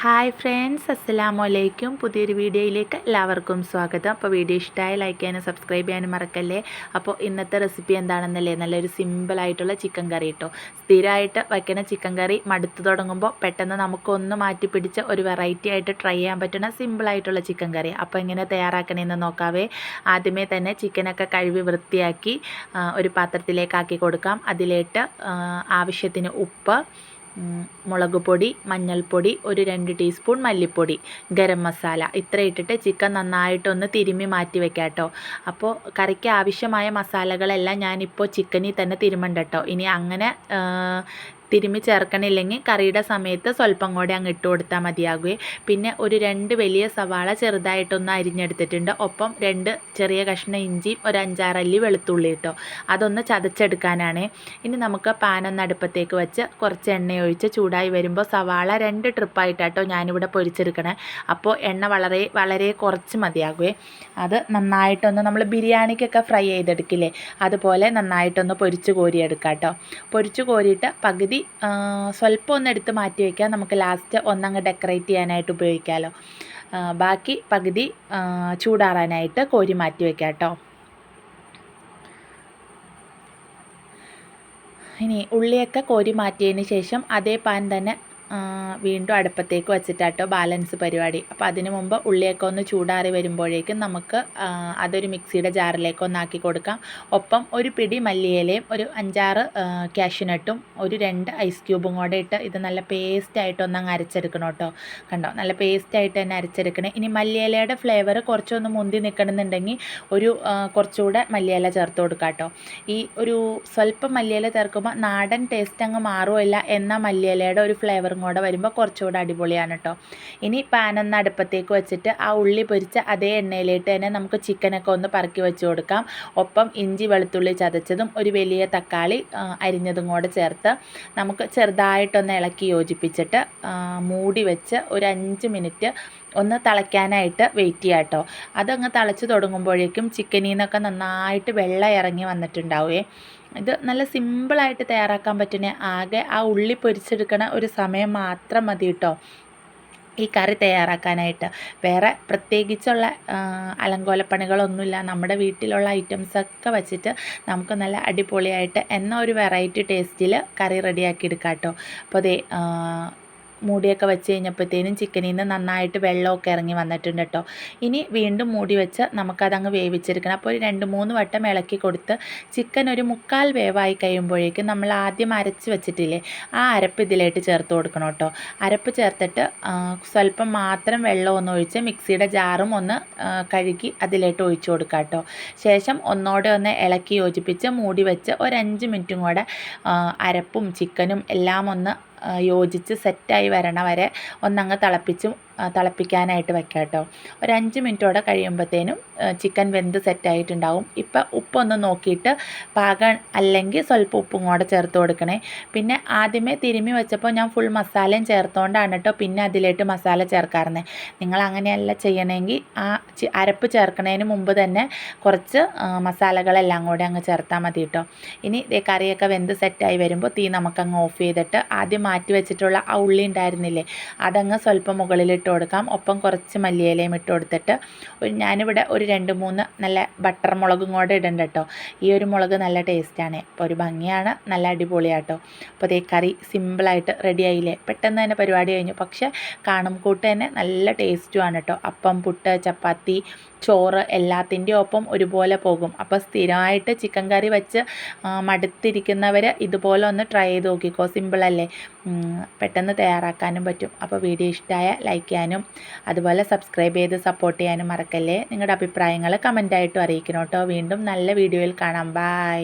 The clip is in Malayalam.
ഹായ് ഫ്രണ്ട്സ്, അസ്സലാമു അലൈക്കും. പുതിയൊരു വീഡിയോയിലേക്ക് എല്ലാവർക്കും സ്വാഗതം. അപ്പോൾ വീഡിയോ ഇഷ്ടമായി ലൈക്ക് ചെയ്യാനും സബ്സ്ക്രൈബ് ചെയ്യാനും മറക്കല്ലേ. അപ്പോൾ ഇന്നത്തെ റെസിപ്പി എന്താണെന്നല്ലേ, നല്ലൊരു സിമ്പിളായിട്ടുള്ള ചിക്കൻ കറി കേട്ടോ. സ്ഥിരമായിട്ട് വയ്ക്കുന്ന ചിക്കൻ കറി മടുത്തു തുടങ്ങുമ്പോൾ പെട്ടെന്ന് നമുക്കൊന്ന് മാറ്റി പിടിച്ച് ഒരു വെറൈറ്റി ആയിട്ട് ട്രൈ ചെയ്യാൻ പറ്റുന്ന സിമ്പിളായിട്ടുള്ള ചിക്കൻ കറി. അപ്പോൾ എങ്ങനെ തയ്യാറാക്കണമെന്ന് നോക്കാവേ. ആദ്യമേ തന്നെ ചിക്കനൊക്കെ കഴുകി വൃത്തിയാക്കി ഒരു പാത്രത്തിലേക്കാക്കി കൊടുക്കാം. അതിലേക്ക് ആവശ്യത്തിന് ഉപ്പ്, മുളക് പൊടി, മഞ്ഞൾപ്പൊടി, ഒരു 2 ടീസ്പൂൺ മല്ലിപ്പൊടി, ഗരം മസാല ഇത്ര ഇട്ടിട്ട് ചിക്കൻ നന്നായിട്ടൊന്ന് തിരുമ്മി മാറ്റി വെക്കാം കേട്ടോ. അപ്പോൾ കറിക്ക് ആവശ്യമായ മസാലകളെല്ലാം ഞാനിപ്പോൾ ചിക്കനിൽ തന്നെ തിരുമണ്ട കേട്ടോ. ഇനി അങ്ങനെ തിരുമ്മി ചേർക്കണില്ലെങ്കിൽ കറിയുടെ സമയത്ത് സ്വല്പം കൂടെ അങ്ങ് ഇട്ട് കൊടുത്താൽ മതിയാകുമേ. പിന്നെ ഒരു 2 വലിയ സവാള ചെറുതായിട്ടൊന്ന് അരിഞ്ഞെടുത്തിട്ടുണ്ട്. ഒപ്പം 2 ചെറിയ കഷ്ണം ഇഞ്ചിയും ഒരു 5-6 അല്ലി വെളുത്തുള്ളി കേട്ടോ. അതൊന്ന് ചതച്ചെടുക്കാനാണ്. ഇനി നമുക്ക് പാനൊന്ന് അടുപ്പത്തേക്ക് വെച്ച് കുറച്ച് എണ്ണ ഒഴിച്ച് ചൂടായി വരുമ്പോൾ സവാള 2 ട്രിപ്പായിട്ടാട്ടോ ഞാനിവിടെ പൊരിച്ചെടുക്കണേ. അപ്പോൾ എണ്ണ വളരെ വളരെ കുറച്ച് മതിയാകുമേ. അത് നന്നായിട്ടൊന്ന് നമ്മൾ ബിരിയാണിക്കൊക്കെ ഫ്രൈ ചെയ്തെടുക്കില്ലേ, അതുപോലെ നന്നായിട്ടൊന്ന് പൊരിച്ച് കോരിയെടുക്കാം കേട്ടോ. പൊരിച്ച് കോരിയിട്ട് പകുതി സ്വല്പം ഒന്ന് എടുത്ത് മാറ്റി വയ്ക്കാം. നമുക്ക് ലാസ്റ്റ് ഒന്നങ്ങ് ഡെക്കറേറ്റ് ചെയ്യാനായിട്ട് ഉപയോഗിക്കാമല്ലോ. ബാക്കി പകുതി ചൂടാറാനായിട്ട് കോരി മാറ്റി വയ്ക്കാം കേട്ടോ. ഇനി ഉള്ളിയൊക്കെ കോരി മാറ്റിയതിന് ശേഷം അതേ പാൻ തന്നെ വീണ്ടും അടുപ്പത്തേക്ക് വെച്ചിട്ടാട്ടോ ബാലൻസ് പരിപാടി. അപ്പോൾ അതിന് മുമ്പ് ഉള്ളിയൊക്കെ ഒന്ന് ചൂടാറി വരുമ്പോഴേക്കും നമുക്ക് അതൊരു മിക്സിയുടെ ജാറിലേക്ക് ഒന്നാക്കി കൊടുക്കാം. ഒപ്പം ഒരു പിടി മല്ലിയിലയും ഒരു 5-6 കാഷ്യൂനട്ടും ഒരു 2 ഐസ് ക്യൂബും കൂടെ ഇട്ട് ഇത് നല്ല പേസ്റ്റായിട്ട് ഒന്നങ്ങ് അരച്ചെടുക്കണം കേട്ടോ. കണ്ടോ, നല്ല പേസ്റ്റായിട്ട് തന്നെ അരച്ചെടുക്കണേ. ഇനി മല്ലിയിലയുടെ ഫ്ലേവർ കുറച്ചൊന്ന് മുന്തി നിൽക്കണമെന്നുണ്ടെങ്കിൽ ഒരു കുറച്ചുകൂടെ മല്ലിയില ചേർത്ത് കൊടുക്കാം കേട്ടോ. ഈ ഒരു സ്വല്പം മല്ലിയില ചേർക്കുമ്പോൾ നാടൻ ടേസ്റ്റ് അങ്ങ് മാറുമല്ല, എന്നാൽ മല്ലിയിലയുടെ ഒരു ഫ്ലേവർ കൂടെ വരുമ്പോൾ കുറച്ചുകൂടെ അടിപൊളിയാണ് കേട്ടോ. ഇനി പാനൊന്ന് അടുപ്പത്തേക്ക് വെച്ചിട്ട് ആ ഉള്ളി പൊരിച്ച അതേ എണ്ണയിലേക്ക് തന്നെ നമുക്ക് ചിക്കനൊക്കെ ഒന്ന് പറക്കി വെച്ച് കൊടുക്കാം. ഒപ്പം ഇഞ്ചി വെളുത്തുള്ളി ചതച്ചതും ഒരു വലിയ തക്കാളി അരിഞ്ഞതും കൂടെ ചേർത്ത് നമുക്ക് ചെറുതായിട്ടൊന്ന് ഇളക്കി യോജിപ്പിച്ചിട്ട് മൂടി വെച്ച് ഒരു 5 മിനിറ്റ് ഒന്ന് തിളയ്ക്കാനായിട്ട് വെയിറ്റ് ചെയ്യാം കേട്ടോ. അതങ്ങ് തിളച്ച് തുടങ്ങുമ്പോഴേക്കും ചിക്കനിൽ നിന്നൊക്കെ നന്നായിട്ട് വെള്ളം ഇറങ്ങി വന്നിട്ടുണ്ടാവുമേ. ഇത് നല്ല സിമ്പിളായിട്ട് തയ്യാറാക്കാൻ പറ്റുന്ന, ആകെ ആ ഉള്ളി പൊരിച്ചെടുക്കണ ഒരു സമയം മാത്രം മതി കേട്ടോ ഈ കറി തയ്യാറാക്കാനായിട്ട്. വേറെ പ്രത്യേകിച്ചുള്ള അലങ്കോലപ്പണികളൊന്നുമില്ല. നമ്മുടെ വീട്ടിലുള്ള ഐറ്റംസൊക്കെ വെച്ചിട്ട് നമുക്ക് നല്ല അടിപൊളിയായിട്ട് എന്നാൽ ഒരു വെറൈറ്റി ടേസ്റ്റിൽ കറി റെഡിയാക്കി എടുക്കാം കേട്ടോ. അപ്പോൾ അതേ മൂടിയൊക്കെ വെച്ച് കഴിഞ്ഞപ്പോഴത്തേനും ചിക്കനിൽ നിന്ന് നന്നായിട്ട് വെള്ളമൊക്കെ ഇറങ്ങി വന്നിട്ടുണ്ട് കേട്ടോ. ഇനി വീണ്ടും മൂടി വെച്ച് നമുക്കതങ്ങ് വേവിച്ചെടുക്കണം. അപ്പോൾ ഒരു 2-3 വട്ടം ഇളക്കി കൊടുത്ത് ചിക്കൻ ഒരു 1/4 വേവായി കഴിയുമ്പോഴേക്കും നമ്മൾ ആദ്യം അരച്ച് വെച്ചിട്ടില്ലേ, ആ അരപ്പ് ഇതിലേക്ക് ചേർത്ത് കൊടുക്കണം കേട്ടോ. അരപ്പ് ചേർത്തിട്ട് സ്വല്പം മാത്രം വെള്ളം ഒന്ന് ഒഴിച്ച് മിക്സിയുടെ ജാറും ഒന്ന് കഴുകി അതിലേക്ക് ഒഴിച്ച് കൊടുക്കാം കേട്ടോ. ശേഷം ഒന്നോടെ ഒന്ന് ഇളക്കി യോജിപ്പിച്ച് മൂടി വെച്ച് ഒരു 5 മിനിറ്റും കൂടെ അരപ്പും ചിക്കനും എല്ലാം ഒന്ന് യോജിച്ച് സെറ്റായി വരണ വരെ ഒന്നങ്ങ് തിളപ്പിക്കാനായിട്ട് വെക്കാം കേട്ടോ. ഒരു 5 മിനിറ്റോടെ കഴിയുമ്പോഴത്തേനും ചിക്കൻ വെന്ത് സെറ്റായിട്ടുണ്ടാവും. ഇപ്പം ഉപ്പൊന്ന് നോക്കിയിട്ട് പാകം അല്ലെങ്കിൽ സ്വല്പം ഉപ്പും കൂടെ ചേർത്ത് കൊടുക്കണേ. പിന്നെ ആദ്യമേ തിരുമ്മി വെച്ചപ്പോൾ ഞാൻ ഫുൾ മസാലയും ചേർത്തുകൊണ്ടാണ് കേട്ടോ പിന്നെ അതിലേക്ക് മസാല ചേർക്കാറുണ്ട്. നിങ്ങൾ അങ്ങനെയല്ല ചെയ്യണമെങ്കിൽ ആ അരപ്പ് ചേർക്കണതിന് മുമ്പ് തന്നെ കുറച്ച് മസാലകളെല്ലാം കൂടെ അങ്ങ് ചേർത്താൽ മതി കേട്ടോ. ഇനി കറിയൊക്കെ വെന്ത് സെറ്റായി വരുമ്പോൾ തീ നമുക്കങ്ങ് ഓഫ് ചെയ്തിട്ട് ആദ്യം മാറ്റി വെച്ചിട്ടുള്ള ആ ഉള്ളി ഉണ്ടായിരുന്നില്ലേ, അതങ്ങ് സ്വല്പം മുകളിലിട്ട് കൊടുക്കാം. ഒപ്പം കുറച്ച് മല്ലിയിലയും ഇട്ട് കൊടുത്തിട്ട് ഞാനിവിടെ ഒരു 2-3 നല്ല ബട്ടർ മുളകും കൂടെ ഇടണ്ട കേട്ടോ. ഈ ഒരു മുളക് നല്ല ടേസ്റ്റാണ്, അപ്പോൾ ഒരു ഭംഗിയാണ്, നല്ല അടിപൊളിയാട്ടോ. അപ്പോൾ അതേ കറി സിമ്പിളായിട്ട് റെഡി ആയില്ലേ, പെട്ടെന്ന് തന്നെ പരിപാടി കഴിഞ്ഞു. പക്ഷേ കാണും കൂട്ട് തന്നെ നല്ല ടേസ്റ്റുമാണ് കേട്ടോ. അപ്പം, പുട്ട്, ചപ്പാത്തി, ചോറ് എല്ലാത്തിൻ്റെയും ഒപ്പം ഒരുപോലെ പോകും. അപ്പോൾ സ്ഥിരമായിട്ട് ചിക്കൻ കറി വെച്ച് മടുത്തിരിക്കുന്നവർ ഇതുപോലെ ഒന്ന് ട്രൈ ചെയ്ത് നോക്കിക്കോ. സിമ്പിളല്ലേ, പെട്ടെന്ന് തയ്യാറാക്കാനും പറ്റും. അപ്പോൾ വീഡിയോ ഇഷ്ടമായ ലൈക്ക് ചെയ്യാനും അതുപോലെ സബ്സ്ക്രൈബ് ചെയ്ത് സപ്പോർട്ട് ചെയ്യാനും മറക്കല്ലേ. നിങ്ങളുടെ അഭിപ്രായങ്ങൾ കമൻറ്റായിട്ടും അറിയിക്കണം കേട്ടോ. വീണ്ടും നല്ല വീഡിയോയിൽ കാണാം. ബൈ.